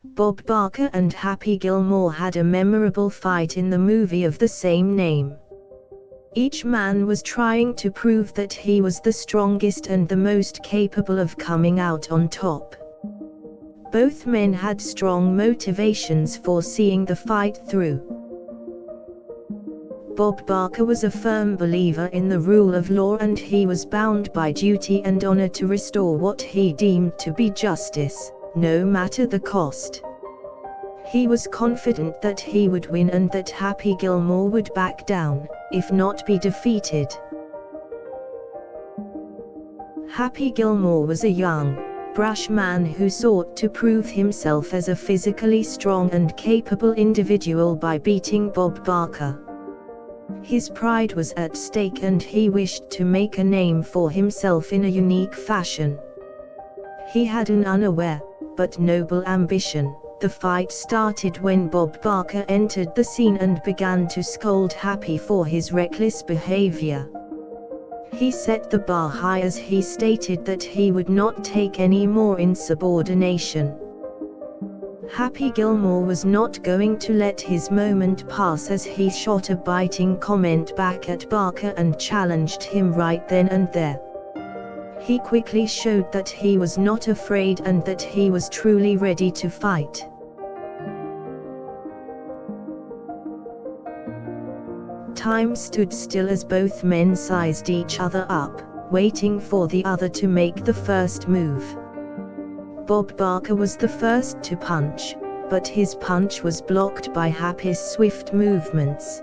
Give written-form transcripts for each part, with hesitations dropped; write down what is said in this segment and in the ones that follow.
Bob Barker and Happy Gilmore had a memorable fight in the movie of the same name. Each man was trying to prove that he was the strongest and the most capable of coming out on top. Both men had strong motivations for seeing the fight through. Bob Barker was a firm believer in the rule of law, and he was bound by duty and honor to restore what he deemed to be justice, no matter the cost. He was confident that he would win and that Happy Gilmore would back down, if not be defeated. Happy Gilmore was a young, brash man who sought to prove himself as a physically strong and capable individual by beating Bob Barker. His pride was at stake and he wished to make a name for himself in a unique fashion. He had an unaware, but noble ambition. The fight started when Bob Barker entered the scene and began to scold Happy for his reckless behavior. He set the bar high as he stated that he would not take any more insubordination. Happy Gilmore was not going to let his moment pass as he shot a biting comment back at Barker and challenged him right then and there. He quickly showed that he was not afraid and that he was truly ready to fight. Time stood still as both men sized each other up, waiting for the other to make the first move. Bob Barker was the first to punch, but his punch was blocked by Happy's swift movements.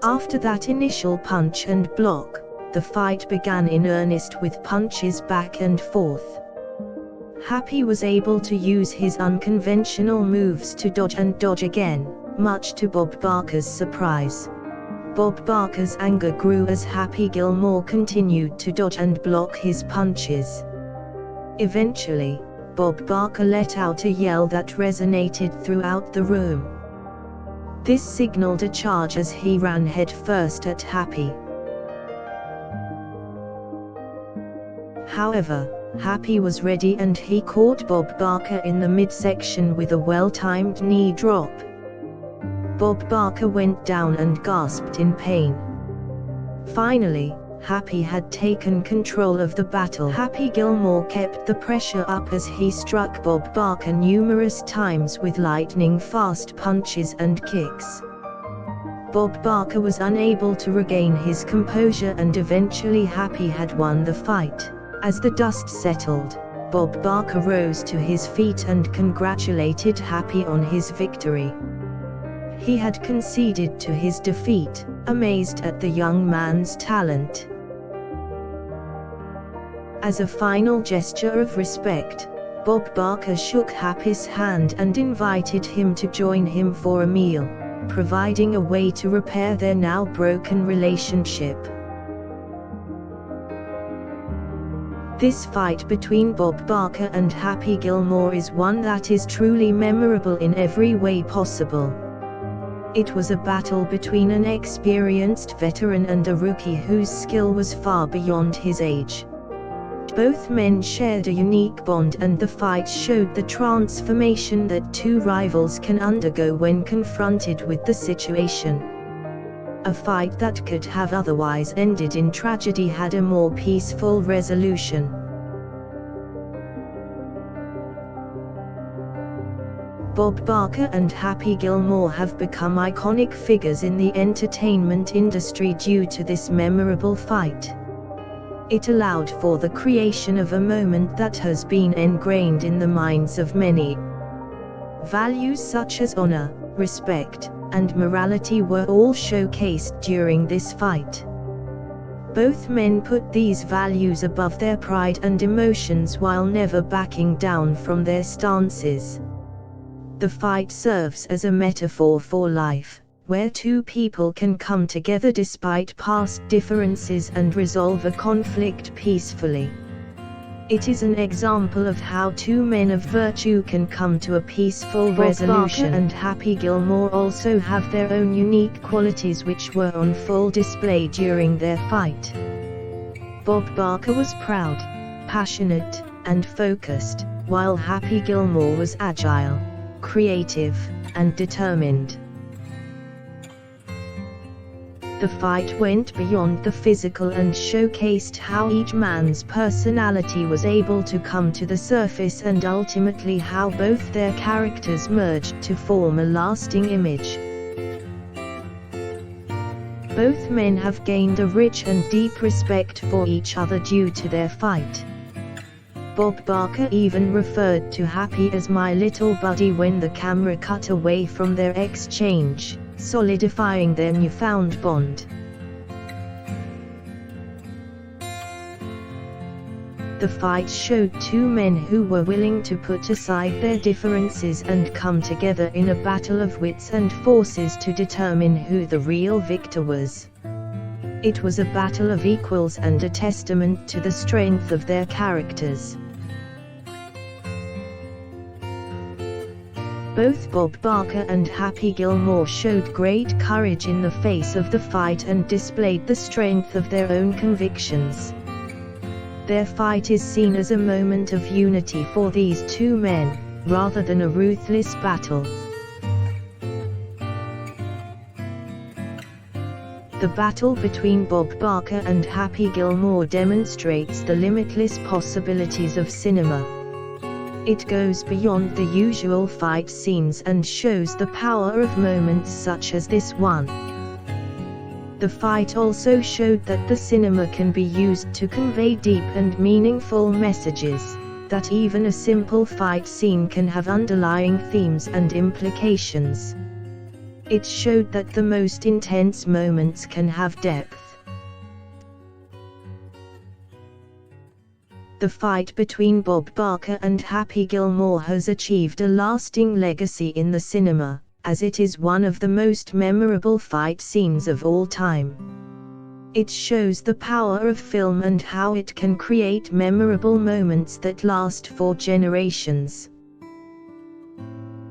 After that initial punch and block, the fight began in earnest with punches back and forth. Happy was able to use his unconventional moves to dodge and dodge again, much to Bob Barker's surprise. Bob Barker's anger grew as Happy Gilmore continued to dodge and block his punches. Eventually, Bob Barker let out a yell that resonated throughout the room. This signaled a charge as he ran headfirst at Happy. However, Happy was ready and he caught Bob Barker in the midsection with a well-timed knee drop. Bob Barker went down and gasped in pain. Finally, Happy had taken control of the battle. Happy Gilmore kept the pressure up as he struck Bob Barker numerous times with lightning-fast punches and kicks. Bob Barker was unable to regain his composure and eventually Happy had won the fight. As the dust settled, Bob Barker rose to his feet and congratulated Happy on his victory. He had conceded to his defeat, amazed at the young man's talent. As a final gesture of respect, Bob Barker shook Happy's hand and invited him to join him for a meal, providing a way to repair their now broken relationship. This fight between Bob Barker and Happy Gilmore is one that is truly memorable in every way possible. It was a battle between an experienced veteran and a rookie whose skill was far beyond his age. Both men shared a unique bond and the fight showed the transformation that two rivals can undergo when confronted with the situation. A fight that could have otherwise ended in tragedy had a more peaceful resolution. Bob Barker and Happy Gilmore have become iconic figures in the entertainment industry due to this memorable fight. It allowed for the creation of a moment that has been ingrained in the minds of many. Values such as honor, respect, and morality were all showcased during this fight. Both men put these values above their pride and emotions while never backing down from their stances. The fight serves as a metaphor for life, where two people can come together despite past differences and resolve a conflict peacefully. It is an example of how two men of virtue can come to a peaceful resolution. Bob Barker and Happy Gilmore also have their own unique qualities which were on full display during their fight. Bob Barker was proud, passionate, and focused, while Happy Gilmore was agile, creative, and determined. The fight went beyond the physical and showcased how each man's personality was able to come to the surface and ultimately how both their characters merged to form a lasting image. Both men have gained a rich and deep respect for each other due to their fight. Bob Barker even referred to Happy as "my little buddy" when the camera cut away from their exchange, solidifying their newfound bond. The fight showed two men who were willing to put aside their differences and come together in a battle of wits and forces to determine who the real victor was. It was a battle of equals and a testament to the strength of their characters. Both Bob Barker and Happy Gilmore showed great courage in the face of the fight and displayed the strength of their own convictions. Their fight is seen as a moment of unity for these two men, rather than a ruthless battle. The battle between Bob Barker and Happy Gilmore demonstrates the limitless possibilities of cinema. It goes beyond the usual fight scenes and shows the power of moments such as this one. The fight also showed that the cinema can be used to convey deep and meaningful messages, that even a simple fight scene can have underlying themes and implications. It showed that the most intense moments can have depth. The fight between Bob Barker and Happy Gilmore has achieved a lasting legacy in the cinema, as it is one of the most memorable fight scenes of all time. It shows the power of film and how it can create memorable moments that last for generations.